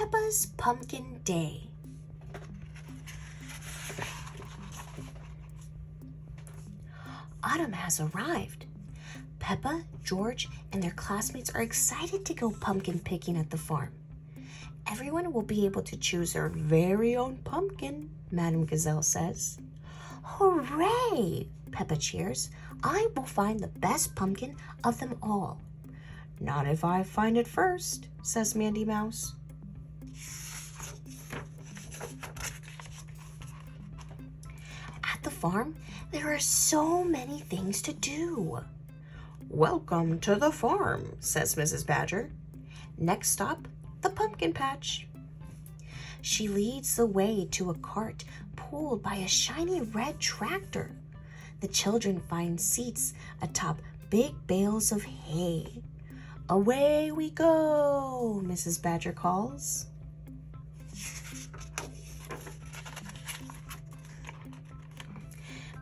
Peppa's Pumpkin Day. Autumn has arrived. Peppa, George, and their classmates are excited to go pumpkin picking at the farm. Everyone will be able to choose their very own pumpkin, Madame Gazelle says. Hooray! Peppa cheers. I will find the best pumpkin of them all. Not if I find it first, says Mandy Mouse. At the farm, there are so many things to do. Welcome to the farm, says Mrs. Badger. Next stop, the pumpkin patch. She leads the way to a cart pulled by a shiny red tractor. The children find seats atop big bales of hay. Away we go, Mrs. Badger calls.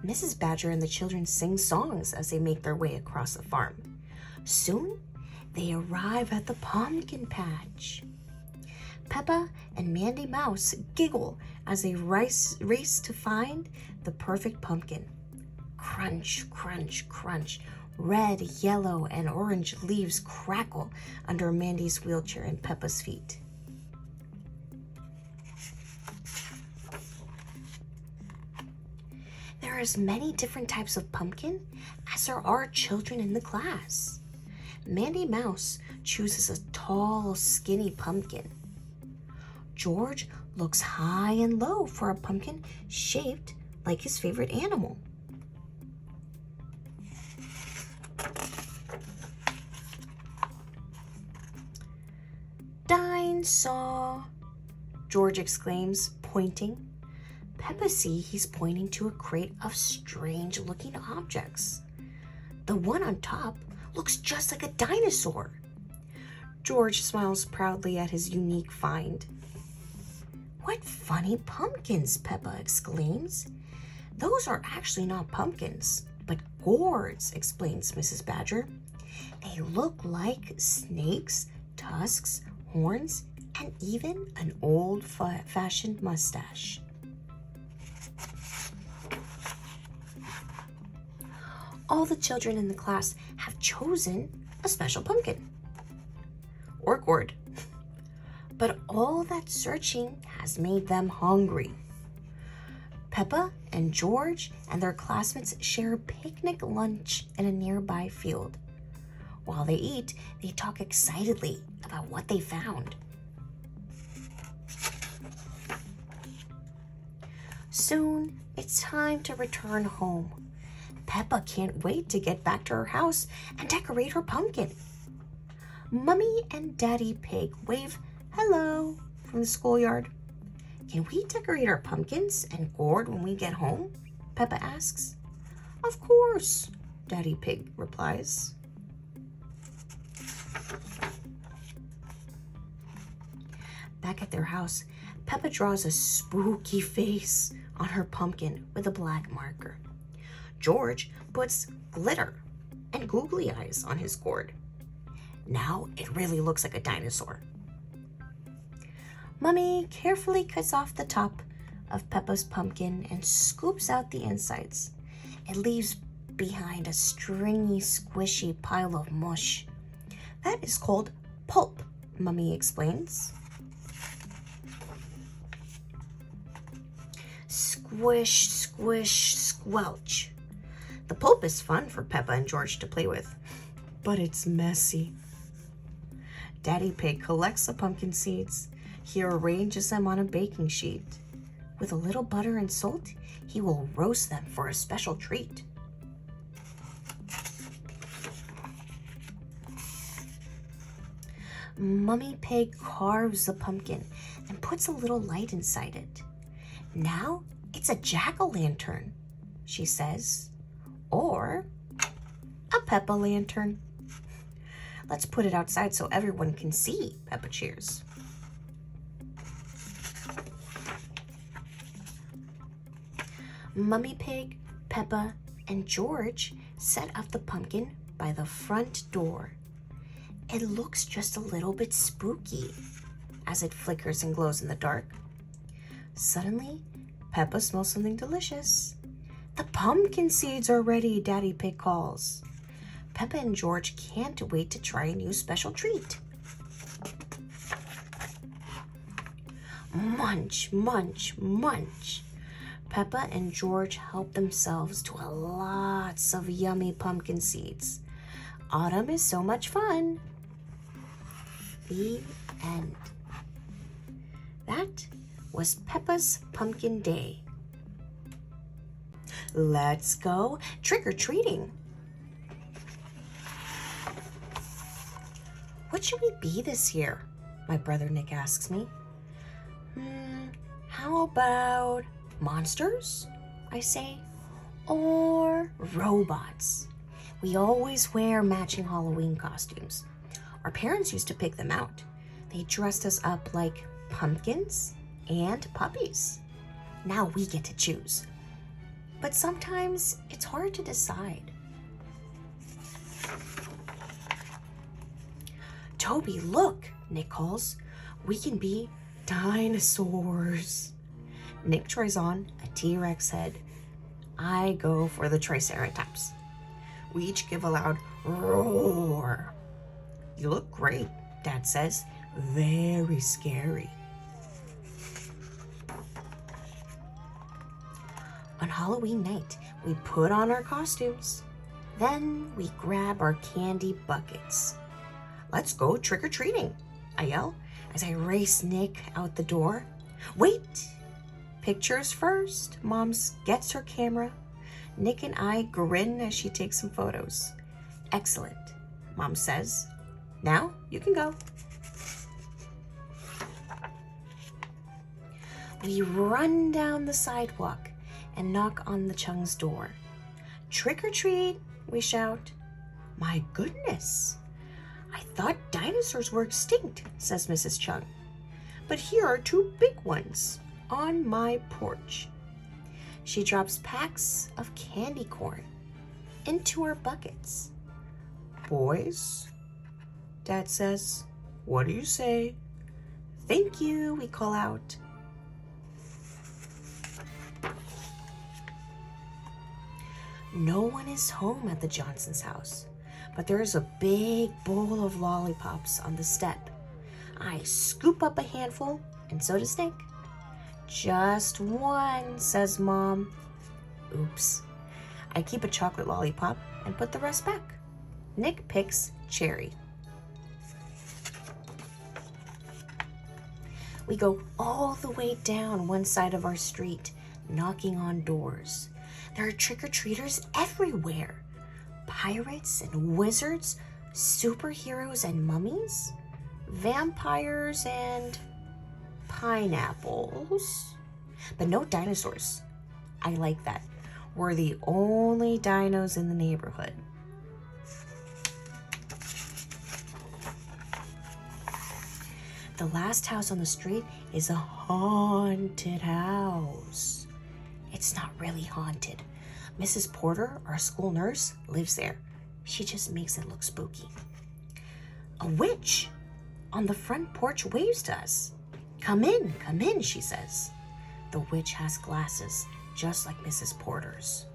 Mrs. Badger and the children sing songs as they make their way across the farm. Soon, they arrive at the pumpkin patch. Peppa and Mandy Mouse giggle as they race to find the perfect pumpkin. Crunch, crunch, crunch. Red, yellow, and orange leaves crackle under Mandy's wheelchair and Peppa's feet. There are as many different types of pumpkin as there are children in the class. Mandy Mouse chooses a tall, skinny pumpkin. George looks high and low for a pumpkin shaped like his favorite animal. Dinosaur, George exclaims, pointing. Peppa sees he's pointing to a crate of strange-looking objects. The one on top looks just like a dinosaur. George smiles proudly at his unique find. What funny pumpkins, Peppa exclaims. Those are actually not pumpkins, but gourds, explains Mrs. Badger. They look like snakes, tusks, horns, and even an old-fashioned mustache. All the children in the class have chosen a special pumpkin or gourd. But all that searching has made them hungry. Peppa and George and their classmates share a picnic lunch in a nearby field. While they eat, they talk excitedly about what they found. Soon, it's time to return home. Peppa can't wait to get back to her house and decorate her pumpkin. Mummy and Daddy Pig wave hello from the schoolyard. Can we decorate our pumpkins and gourd when we get home? Peppa asks. Of course, Daddy Pig replies. Back at their house, Peppa draws a spooky face on her pumpkin with a black marker. George puts glitter and googly eyes on his gourd. Now it really looks like a dinosaur. Mummy carefully cuts off the top of Peppa's pumpkin and scoops out the insides. It leaves behind a stringy, squishy pile of mush. That is called pulp, Mummy explains. Squish, squish, squelch. The pulp is fun for Peppa and George to play with, but it's messy. Daddy Pig collects the pumpkin seeds. He arranges them on a baking sheet. With a little butter and salt, he will roast them for a special treat. Mummy Pig carves the pumpkin and puts a little light inside it. Now it's a jack-o'-lantern, she says. Or a Peppa lantern. Let's put it outside so everyone can see, Peppa cheers. Mummy Pig, Peppa, and George set up the pumpkin by the front door. It looks just a little bit spooky. as it flickers and glows in the dark. Suddenly, Peppa smells something delicious. The pumpkin seeds are ready, Daddy Pig calls. Peppa and George can't wait to try a new special treat. Munch, munch, munch. Peppa and George help themselves to lots of yummy pumpkin seeds. Autumn is so much fun. The end. That was Peppa's Pumpkin Day. Let's go trick-or-treating. What should we be this year? My brother Nick asks me. How about monsters? I say. Or robots? We always wear matching Halloween costumes. Our parents used to pick them out. They dressed us up like pumpkins and puppies. Now we get to choose. But sometimes it's hard to decide. Toby, look, Nick calls. We can be dinosaurs. Nick tries on a T-Rex head. I go for the Triceratops. We each give a loud roar. You look great, Dad says. Very scary. On Halloween night, we put on our costumes. Then we grab our candy buckets. Let's go trick-or-treating, I yell as I race Nick out the door. Wait! Pictures first. Mom gets her camera. Nick and I grin as she takes some photos. Excellent, Mom says. Now you can go. We run down the sidewalk and knock on the Chung's door. Trick or treat, we shout. My goodness, I thought dinosaurs were extinct, says Mrs. Chung. But here are two big ones on my porch. She drops packs of candy corn into our buckets. Boys, Dad says, what do you say? Thank you, we call out. No one is home at the Johnsons' house, but there is a big bowl of lollipops on the step. I scoop up a handful, and so does Nick. Just one, says Mom. Oops. I keep a chocolate lollipop and put the rest back. Nick picks cherry. We go all the way down one side of our street, knocking on doors. There are trick-or-treaters everywhere. Pirates and wizards, superheroes and mummies, vampires and pineapples. But no dinosaurs. I like that. We're the only dinos in the neighborhood. The last house on the street is a haunted house. It's not really haunted. Mrs. Porter, our school nurse, lives there. She just makes it look spooky. A witch on the front porch waves to us. Come in, she says. The witch has glasses, just like Mrs. Porter's.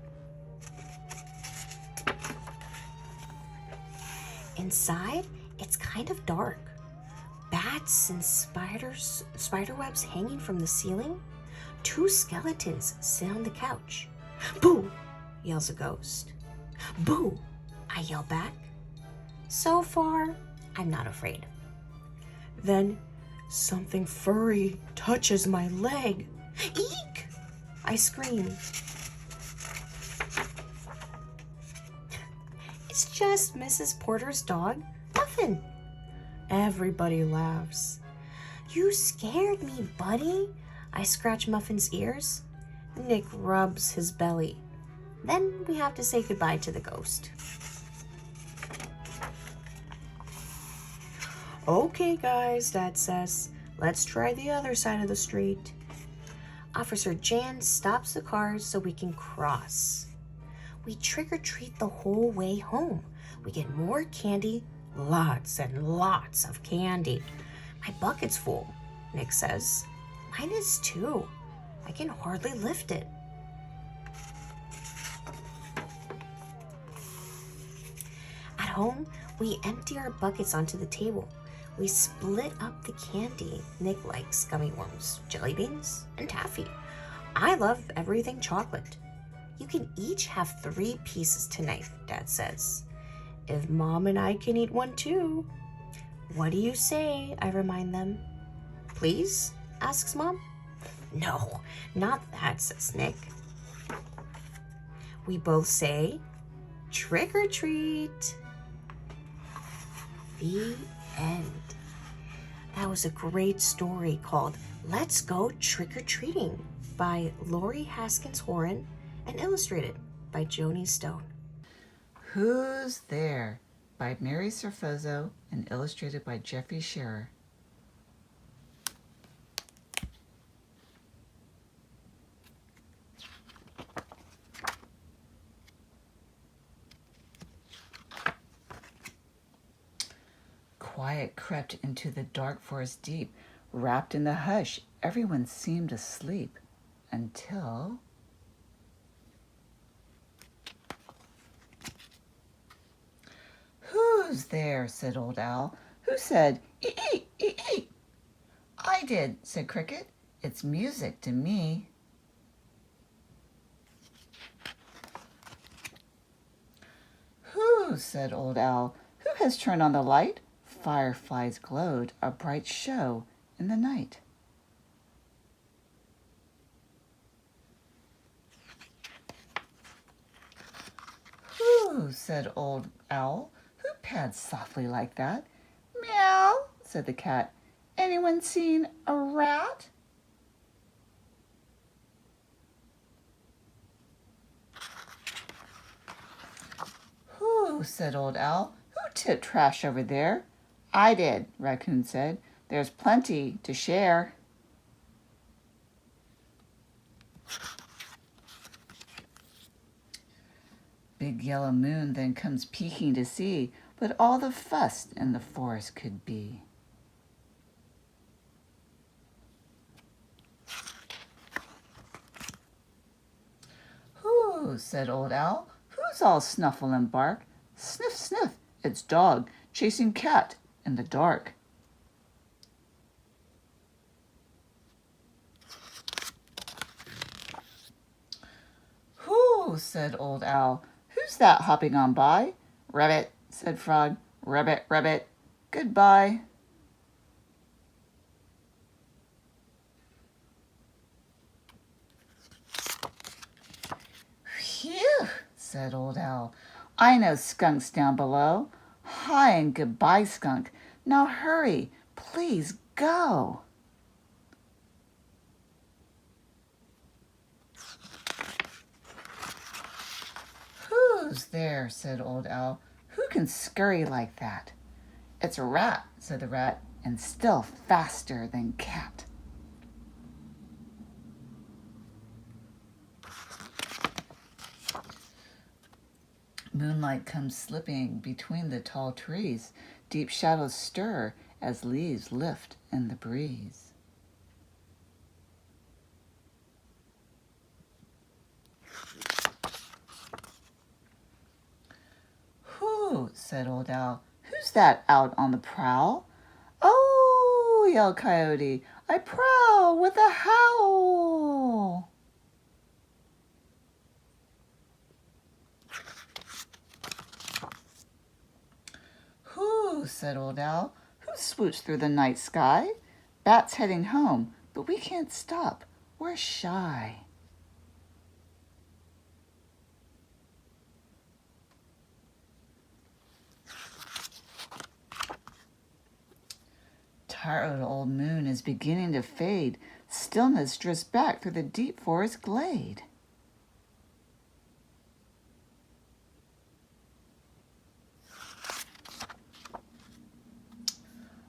Inside, it's kind of dark. Bats and spiderwebs hanging from the ceiling. Two skeletons sit on the couch. Boo, yells a ghost. Boo, I yell back. So far, I'm not afraid. Then something furry touches my leg. Eek! I scream. It's just Mrs. Porter's dog, Muffin. Everybody laughs. You scared me, buddy. I scratch Muffin's ears. Nick rubs his belly. Then we have to say goodbye to the ghost. Okay, guys, Dad says. Let's try the other side of the street. Officer Jan stops the cars so we can cross. We trick-or-treat the whole way home. We get more candy, lots and lots of candy. My bucket's full. Nick says. Mine is too. I can hardly lift it. At home, we empty our buckets onto the table. We split up the candy. Nick likes gummy worms, jelly beans, and taffy. I love everything chocolate. You can each have 3 pieces tonight, Dad says. If Mom and I can eat one too. What do you say? I remind them. Please? Asks Mom. No, not that, says Nick. We both say, trick or treat. The end. That was a great story called Let's Go Trick-or-Treating by Lori Haskins Horan and illustrated by Joni Stone. Who's There by Mary Serfozo and illustrated by Jeffrey Scherer. Quiet crept into the dark forest deep. Wrapped in the hush, everyone seemed asleep until... Who's there? Said Old Owl. Who said, ee, ee, ee? I did, said Cricket. It's music to me. Who? Said Old Owl. Who has turned on the light? Fireflies glowed, a bright show in the night. Who? Said Old Owl. Who pads softly like that? Meow, said the cat. Anyone seen a rat? Who? Said Old Owl. Who tipped trash over there? I did, Raccoon said. There's plenty to share. Big yellow moon then comes peeking to see what all the fuss in the forest could be. Who? Said Old Owl. Who's all snuffle and bark? Sniff, sniff, it's dog chasing cat in the dark. Who? Said Old Owl. Who's that hopping on by? Rabbit, said Frog. Rabbit, rabbit, goodbye. Phew, said Old Owl. I know Skunk's down below. Hi and goodbye, Skunk. Now hurry, please go. Who's there? Said Old Owl. Who can scurry like that? It's a rat, said the rat, and still faster than cat. Moonlight comes slipping between the tall trees. Deep shadows stir as leaves lift in the breeze. Who? Said Old Owl. Who's that out on the prowl? Oh, yelled Coyote, I prowl with a howl. Who? Said Old Owl. Who swooped through the night sky? Bats heading home, but we can't stop. We're shy. Tired old moon is beginning to fade. Stillness drifts back through the deep forest glade.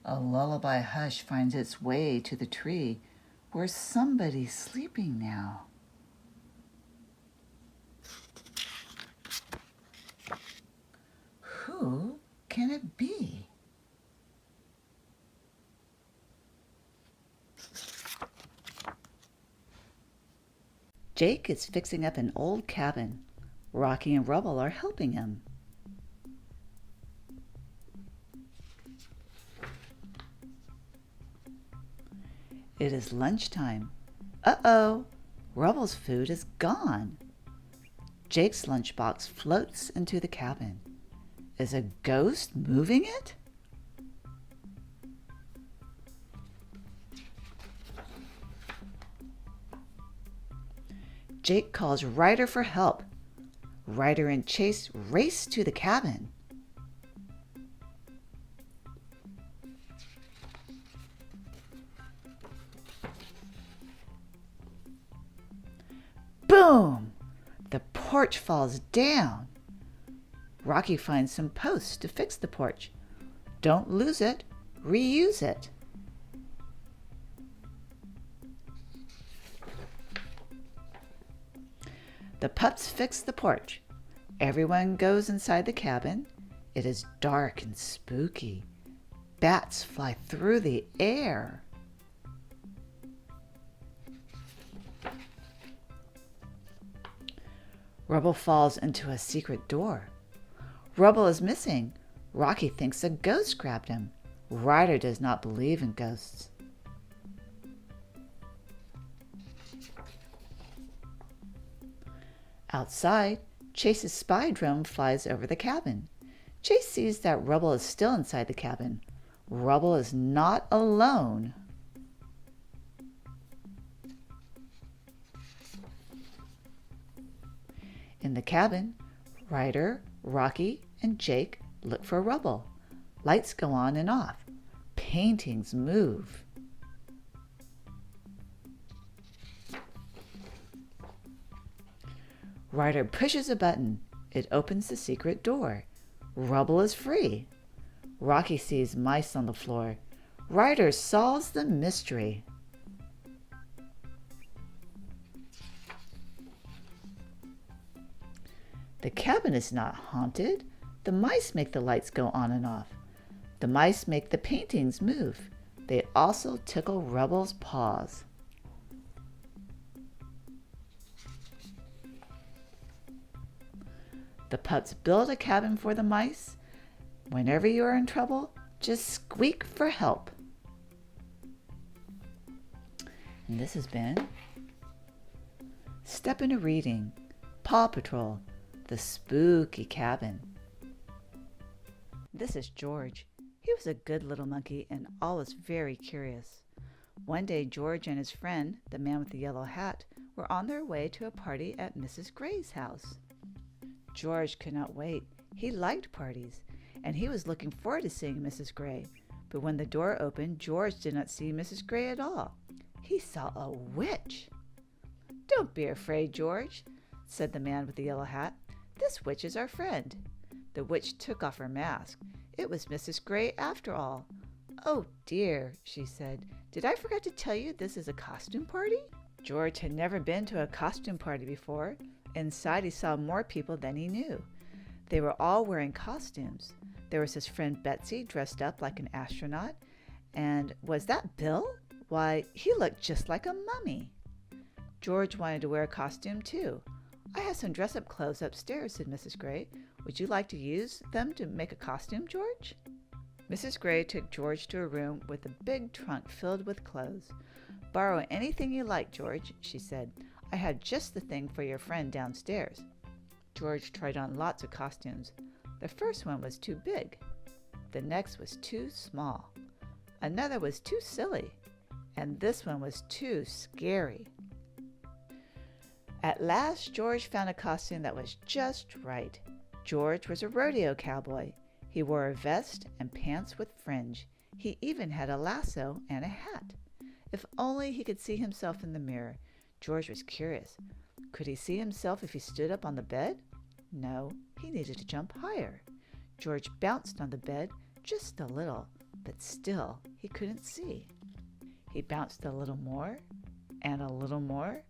A lullaby hush finds its way to the tree where somebody's sleeping now. Who can it be? Jake is fixing up an old cabin. Rocky and Rubble are helping him. It is lunchtime. Uh-oh, Rubble's food is gone. Jake's lunchbox floats into the cabin. Is a ghost moving it? Jake calls Ryder for help. Ryder and Chase race to the cabin. Boom! The porch falls down. Rocky finds some posts to fix the porch. Don't lose it, reuse it. The pups fix the porch. Everyone goes inside the cabin. It is dark and spooky. Bats fly through the air. Rubble falls into a secret door. Rubble is missing. Rocky thinks a ghost grabbed him. Ryder does not believe in ghosts. Outside, Chase's spy drone flies over the cabin. Chase sees that Rubble is still inside the cabin. Rubble is not alone. In the cabin, Ryder, Rocky, and Jake look for Rubble. Lights go on and off. Paintings move. Ryder pushes a button. It opens the secret door. Rubble is free. Rocky sees mice on the floor. Ryder solves the mystery. The cabin is not haunted. The mice make the lights go on and off. The mice make the paintings move. They also tickle Rubble's paws. The pups build a cabin for the mice. Whenever you are in trouble, just squeak for help. And this has been Step into Reading, Paw Patrol, The Spooky Cabin. This is George. He was a good little monkey and always very curious. One day, George and his friend, the man with the yellow hat, were on their way to a party at Mrs. Gray's house. George could not wait. He liked parties, and he was looking forward to seeing Mrs. Gray. But when the door opened, George did not see Mrs. Gray at all. He saw a witch. "Don't be afraid, George," said the man with the yellow hat. "This witch is our friend." The witch took off her mask. It was Mrs. Gray after all. "Oh dear," she said. "Did I forget to tell you this is a costume party?" George had never been to a costume party before. Inside, he saw more people than he knew. They were all wearing costumes. There was his friend Betsy, dressed up like an astronaut. And was that Bill? Why, he looked just like a mummy. George wanted to wear a costume, too. "I have some dress-up clothes upstairs," said Mrs. Gray. "Would you like to use them to make a costume, George?" Mrs. Gray took George to a room with a big trunk filled with clothes. "Borrow anything you like, George," she said. "I have just the thing for your friend downstairs." George tried on lots of costumes. The first one was too big. The next was too small. Another was too silly. And this one was too scary. At last, George found a costume that was just right. George was a rodeo cowboy. He wore a vest and pants with fringe. He even had a lasso and a hat. If only he could see himself in the mirror. George was curious. Could he see himself if he stood up on the bed? No, he needed to jump higher. George bounced on the bed just a little, but still he couldn't see. He bounced a little more and a little more,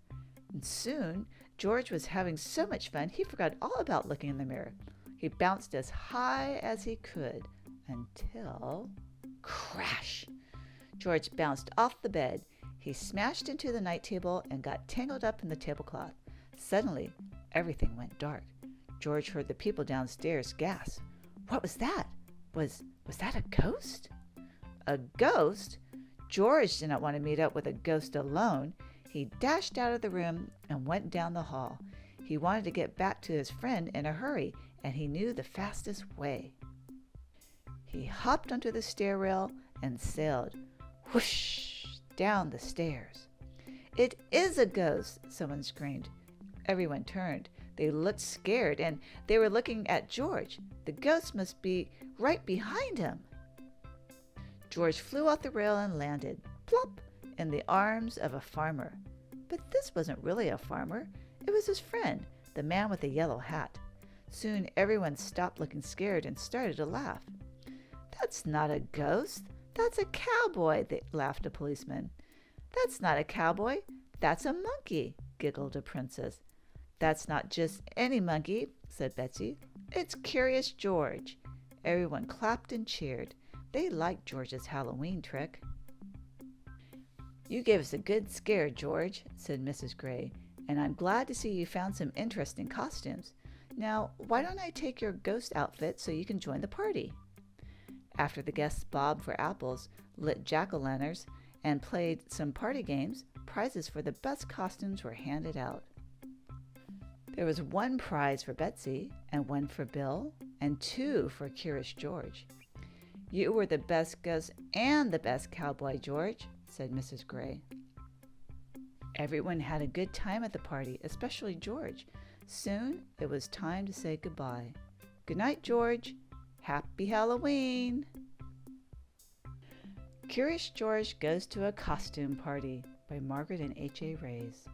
and soon George was having so much fun he forgot all about looking in the mirror. He bounced as high as he could until crash! George bounced off the bed. He smashed into the night table and got tangled up in the tablecloth. Suddenly, everything went dark. George heard the people downstairs gasp. What was that? Was that a ghost? A ghost? George did not want to meet up with a ghost alone. He dashed out of the room and went down the hall. He wanted to get back to his friend in a hurry, and he knew the fastest way. He hopped onto the stair rail and sailed, whoosh, down the stairs. It is a ghost, someone screamed. Everyone turned. They looked scared, and they were looking at George. The ghost must be right behind him. George flew off the rail and landed, plop, in the arms of a farmer. But this wasn't really a farmer. It was his friend, the man with the yellow hat. Soon everyone stopped looking scared and started to laugh. That's not a ghost. That's a cowboy, laughed a policeman. That's not a cowboy. That's a monkey, giggled a princess. That's not just any monkey, said Betsy. It's Curious George. Everyone clapped and cheered. They liked George's Halloween trick. You gave us a good scare, George, said Mrs. Gray, and I'm glad to see you found some interesting costumes. Now, why don't I take your ghost outfit so you can join the party? After the guests bobbed for apples, lit jack-o'-lanterns, and played some party games, prizes for the best costumes were handed out. There was one prize for Betsy, and one for Bill, and two for Curious George. You were the best ghost and the best cowboy, George, said Mrs. Gray. Everyone had a good time at the party, especially George. Soon it was time to say goodbye. Good night, George. Happy Halloween! Curious George Goes to a Costume Party by Margaret and H.A. Rays.